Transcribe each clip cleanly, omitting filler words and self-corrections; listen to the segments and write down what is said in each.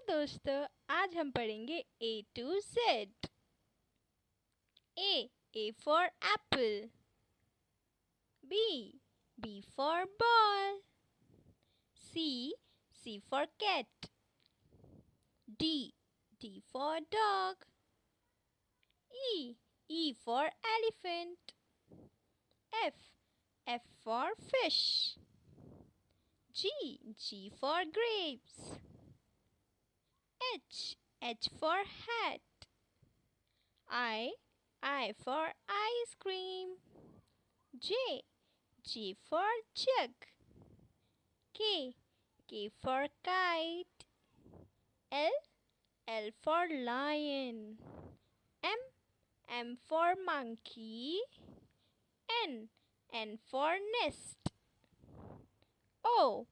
दोस्तों, आज हम पढ़ेंगे A to Z। A for apple. B for ball. C for cat. D for dog. E for elephant. F for fish. G for grapes. H for hat. I for ice cream. J for jug. K for kite. L for lion. M for monkey. N for nest. O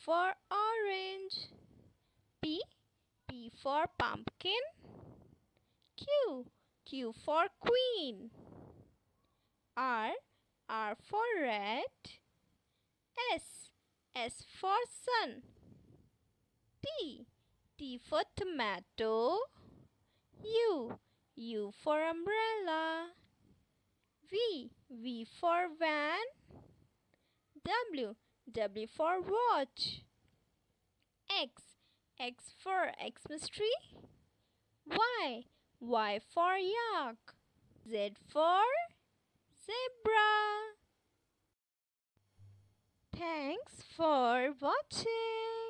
for orange. P for pumpkin. Q for queen. R for red. S for sun. T for tomato. U for umbrella. V for van. W for watch. X for Xmas tree. Y for yak. Z for zebra. Thanks for watching.